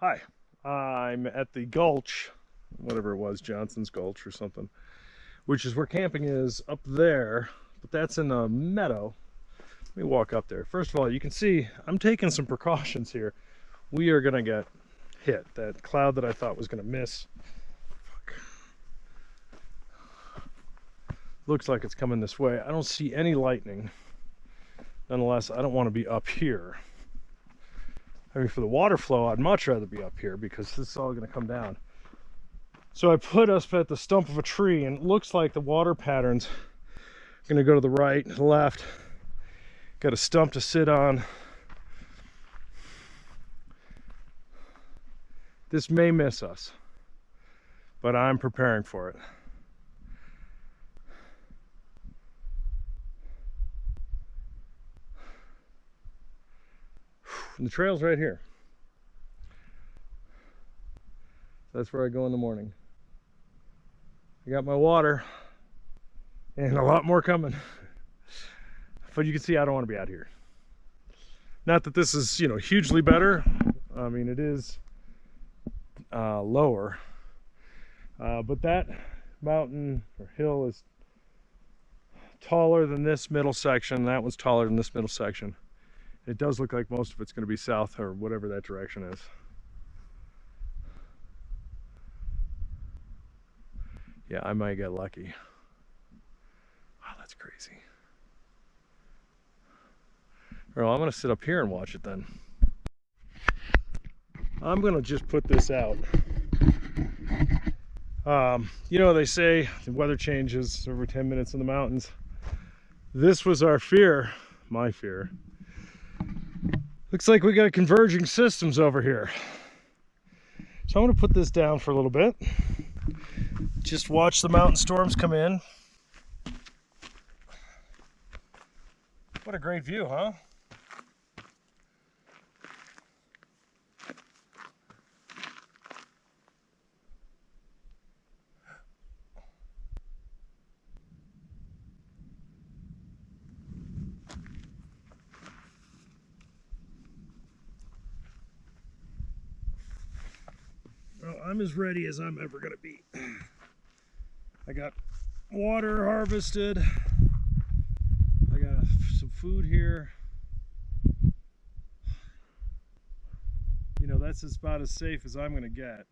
Hi, I'm at the Gulch, whatever it was, Johnson's Gulch or something, which is where camping is up there, but that's in a meadow. Let me walk up there. First of all, you can see I'm taking some precautions here. We are gonna get hit. That cloud that I thought was gonna miss, looks like it's coming this way. I don't see any lightning. Nonetheless, I don't want to be up here. I mean, for the water flow, I'd much rather be up here because this is all going to come down. So I put us at the stump of a tree, and it looks like the water pattern's going to go to the right, the left. Got a stump to sit on. This may miss us, but I'm preparing for it. And the trail's right here. That's where I go in the morning. I got my water and a lot more coming. But you can see I don't want to be out here. Not that this is, hugely better. I mean, it is lower. But that mountain or hill is taller than this middle section. That one's taller than this middle section. It does look like most of it's going to be south or whatever that direction is. Yeah, I might get lucky. Wow, that's crazy. Well, I'm going to sit up here and watch it then. I'm going to just put this out. They say the weather changes every 10 minutes in the mountains. This was our fear, my fear. Looks like we got converging systems over here. So I'm going to put this down for a little bit. Just watch the mountain storms come in. What a great view, huh? Well, I'm as ready as I'm ever going to be. I got water harvested. I got some food here. That's about as safe as I'm going to get.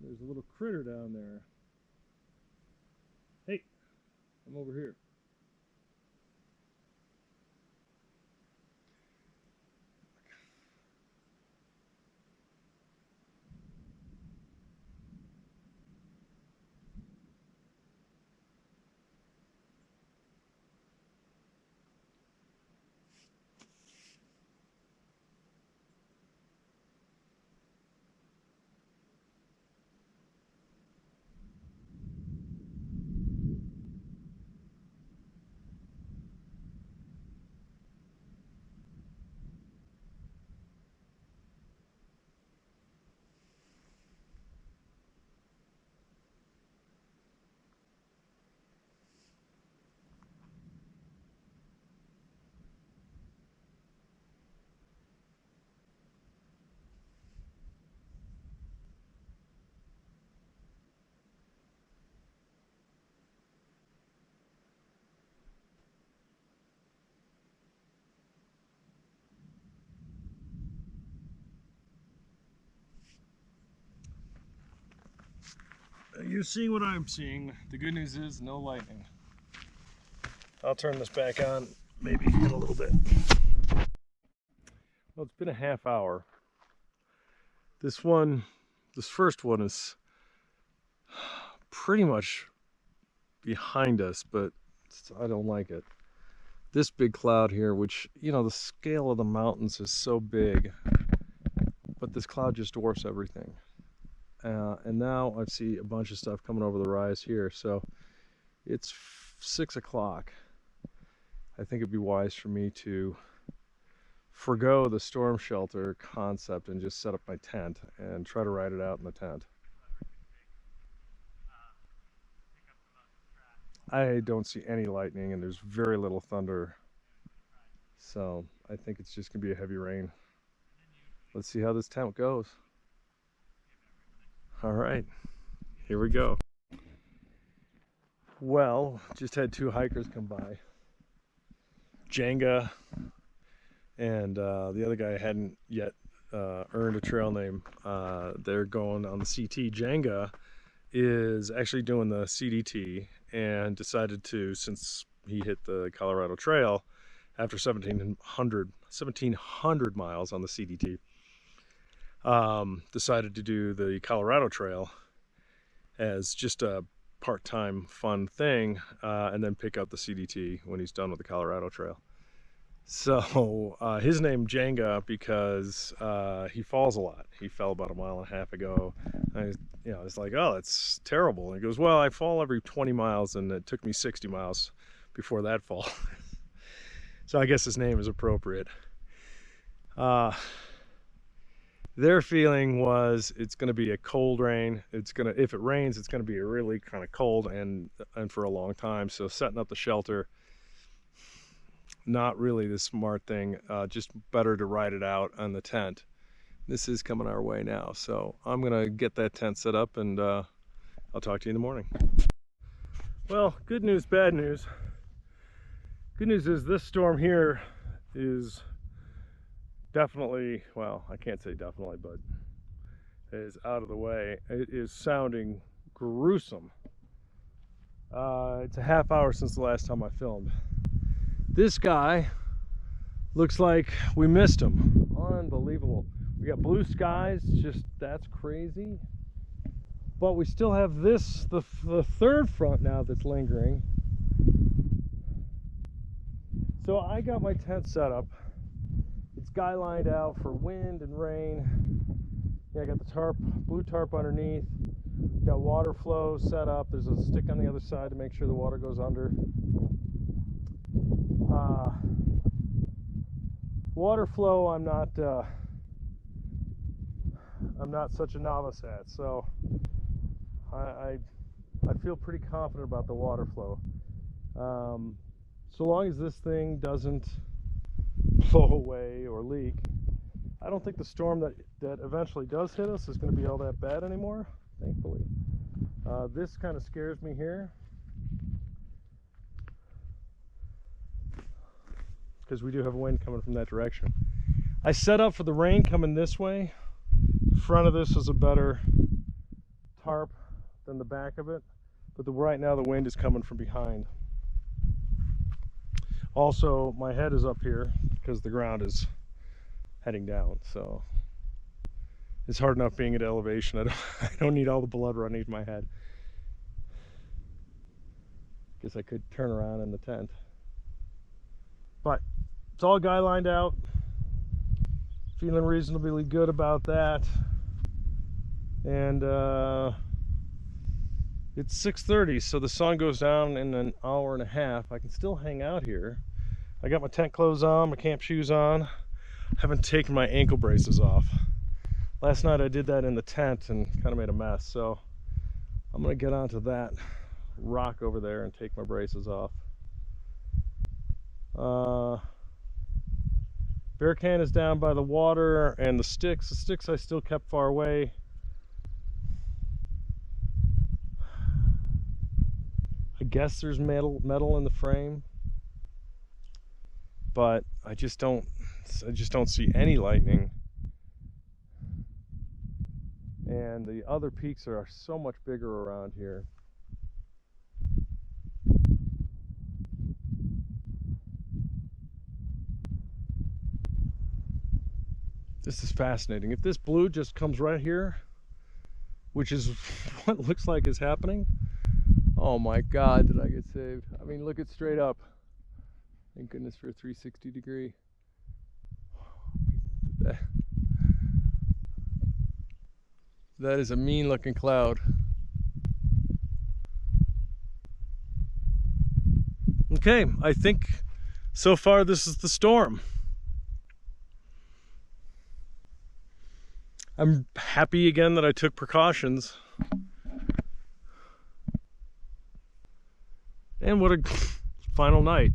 There's a little critter down there. Hey, I'm over here. You're seeing what I'm seeing. The good news is no lightning. I'll turn this back on maybe in a little bit. Well, it's been a half hour. This first one is pretty much behind us, but I don't like it. This big cloud here, which, the scale of the mountains is so big, but this cloud just dwarfs everything. And now I see a bunch of stuff coming over the rise here. So it's 6 o'clock. I think it'd be wise for me to forgo the storm shelter concept and just set up my tent and try to ride it out in the tent. I don't see any lightning and there's very little thunder. So I think it's just gonna be a heavy rain. Let's see how this tent goes. All right, here we go. Well, just had two hikers come by. Jenga and the other guy hadn't yet earned a trail name. They're going on the CT. Jenga is actually doing the CDT and decided to, since he hit the Colorado Trail after 1,700 miles on the CDT, decided to do the Colorado Trail as just a part-time fun thing, and then pick up the CDT when he's done with the Colorado Trail. So his name Jenga because he falls a lot. He fell about 1.5 miles ago. It's like, oh, that's terrible. And he goes, well, I fall every 20 miles and it took me 60 miles before that fall. So I guess his name is appropriate. Their feeling was it's going to be a cold rain. If it rains, it's going to be a really kind of cold and for a long time. So setting up the shelter, not really the smart thing. Just better to ride it out on the tent. This is coming our way now, so I'm gonna get that tent set up and I'll talk to you in the morning. Well, good news, bad news. Good news is this storm here is definitely, well, I can't say definitely, but it is out of the way. It is sounding gruesome. It's a half hour since the last time I filmed. This guy looks like we missed him. Unbelievable. We got blue skies, just that's crazy. But we still have this, the third front now that's lingering. So I got my tent set up. It's guy lined out for wind and rain. Yeah, I got the tarp, blue tarp underneath. Got water flow set up. There's a stick on the other side to make sure the water goes under. Water flow, I'm not such a novice at, so I feel pretty confident about the water flow. So long as this thing doesn't blow away or leak, I don't think the storm that eventually does hit us is going to be all that bad anymore, thankfully. This kind of scares me here, because we do have wind coming from that direction. I set up for the rain coming this way. The front of this is a better tarp than the back of it, but right now the wind is coming from behind. Also, my head is up here because the ground is heading down, so it's hard enough being at elevation. I don't need all the blood running to my head. Guess I could turn around in the tent. But it's all guy lined out. Feeling reasonably good about that. And it's 6:30, so the sun goes down in an hour and a half. I can still hang out here. I got my tent clothes on, my camp shoes on. Haven't taken my ankle braces off. Last night I did that in the tent and kind of made a mess, so I'm gonna get onto that rock over there and take my braces off. Bear can is down by the water, and the sticks I still kept far away. I guess there's metal in the frame, but I just don't see any lightning. And the other peaks are so much bigger around here. This is fascinating. If this blue just comes right here, which is what looks like is happening, oh my God, did I get saved. I mean, look it straight up. Thank goodness for a 360 degree. That is a mean looking cloud. Okay, I think so far this is the storm. I'm happy again that I took precautions. And what a final night.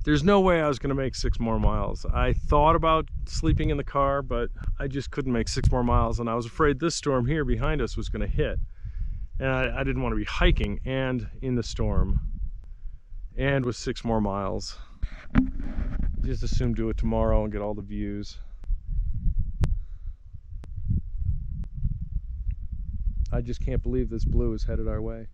There's no way I was going to make 6 more miles. I thought about sleeping in the car, but I just couldn't make 6 more miles, and I was afraid this storm here behind us was going to hit. And I didn't want to be hiking and in the storm and with 6 more miles. Just assume do it tomorrow and get all the views. I just can't believe this blue is headed our way.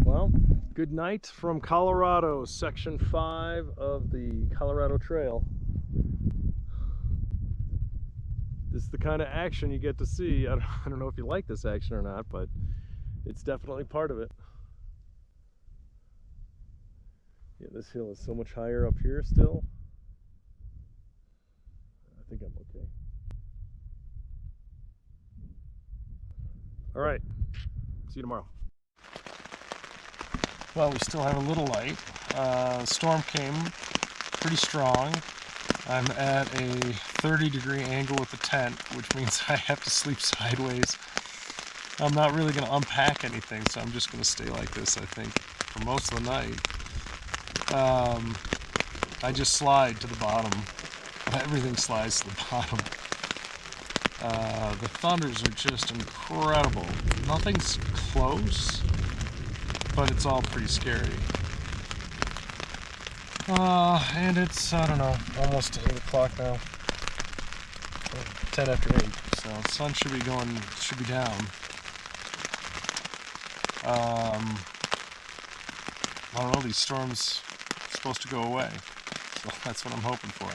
Well, good night from Colorado, section 5 of the Colorado Trail. This is the kind of action you get to see. I don't know if you like this action or not, but it's definitely part of it. Yeah, this hill is so much higher up here still. I think I'm okay. All right, see you tomorrow. Well, we still have a little light. Storm came pretty strong. I'm at a 30-degree angle with the tent, which means I have to sleep sideways. I'm not really going to unpack anything, so I'm just going to stay like this, I think, for most of the night. I just slide to the bottom. Everything slides to the bottom. The thunders are just incredible. Nothing's close, but it's all pretty scary. And it's, I don't know, almost 8 o'clock now. 10 after 8, so the sun should be down. I don't know, these storms are supposed to go away, so that's what I'm hoping for.